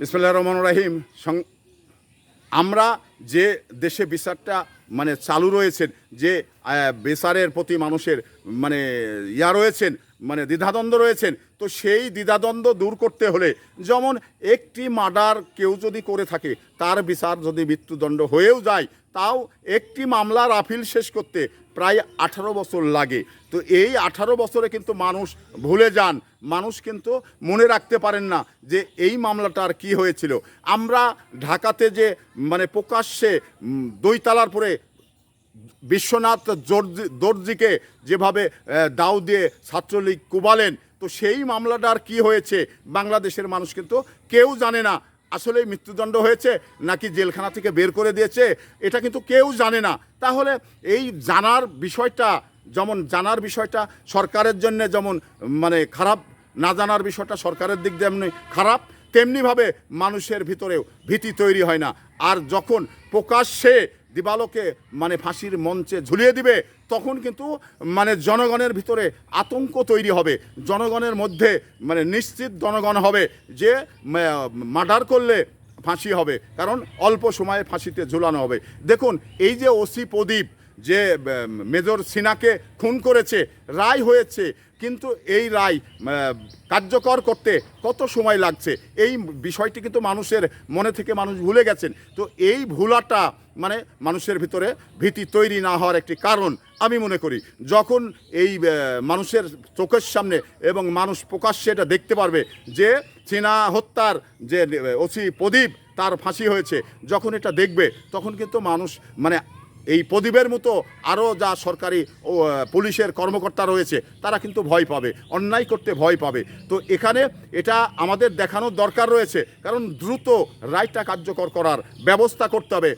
বিসমিল্লাহির রহমানির রহিম। আমরা যে দেশে বিচারটা মানে চালু রয়েছেন, যে বিচারের প্রতি মানুষের মানে রয়েছেন, মানে দ্বিধাদ্বন্দ্ব রয়েছেন, তো সেই দ্বিধাদ্বন্দ্ব দূর করতে হলে যেমন একটি মার্ডার কেউ যদি করে থাকে, তার বিচার যদি মৃত্যুদণ্ড হয়েও যায়, তাও একটি মামলার আপিল শেষ করতে প্রায় 18 বছর লাগে। তো এই 18 বছরে কিন্তু মানুষ ভুলে যান, মানুষ কিন্তু মনে রাখতে পারেন না যে এই মামলাটার কি হয়েছিল। আমরা ঢাকাতে যে মানে প্রকাশ্যে দইতলার পরে বিশ্বনাথ দর্জিকে যেভাবে দাও দিয়ে ছাত্রলীগ কুবালেন, তো সেই মামলাটার কি হয়েছে বাংলাদেশের মানুষ কিন্তু কেউ জানে না। আসলে মৃত্যুদণ্ড হয়েছে নাকি জেলখানা থেকে বের করে দিয়েছে, এটা কিন্তু কেউ জানে না। তাহলে এই জানার বিষয়টা, যেমন জানার বিষয়টা সরকারের জন্য যেমন মানে খারাপ, না জানার বিষয়টা সরকারের দিক দিয়ে এমনি খারাপ, তেমনিভাবে মানুষের ভিতরেও ভীতি তৈরি হয় না। আর যখন প্রকাশ্যে দিবালোকে মানে ফাঁসির মঞ্চে ঝুলিয়ে দিবে, তখন কিন্তু মানে জনগণের ভিতরে আতঙ্ক তৈরি হবে। জনগণের মধ্যে মানে নিশ্চিত জনগণ হবে যে মার্ডার করলে ফাঁসি হবে, কারণ অল্প সময়ে ফাঁসিতে ঝুলানো হবে। দেখুন, এই যে ওসি প্রদীপ যে মেজর সিনাকে খুন করেছে, রায় হয়েছে, কিন্তু এই রায় কার্যকর করতে কত সময় লাগছে, এই বিষয়টি কিন্তু মানুষের মনে থেকে মানুষ ভুলে গেছেন। তো এই ভুলাটা মানে মানুষের ভিতরে ভীতি তৈরি না হওয়ার একটি কারণ আমি মনে করি। যখন এই মানুষের চোখের সামনে এবং মানুষ প্রকাশ্যে এটা দেখতে পারবে যে চীনা হত্যার যে ওসি প্রদীপ তার ফাঁসি হয়েছে, যখন এটা দেখবে তখন কিন্তু মানুষ মানে এই প্রদীপের মতো আরও যা সরকারি ও পুলিশের কর্মকর্তা রয়েছে, তারা কিন্তু ভয় পাবে, অন্যায় করতে ভয় পাবে। তো এখানে এটা আমাদের দেখানোর দরকার রয়েছে, কারণ দ্রুত রায়টা কার্যকর করার ব্যবস্থা করতে হবে।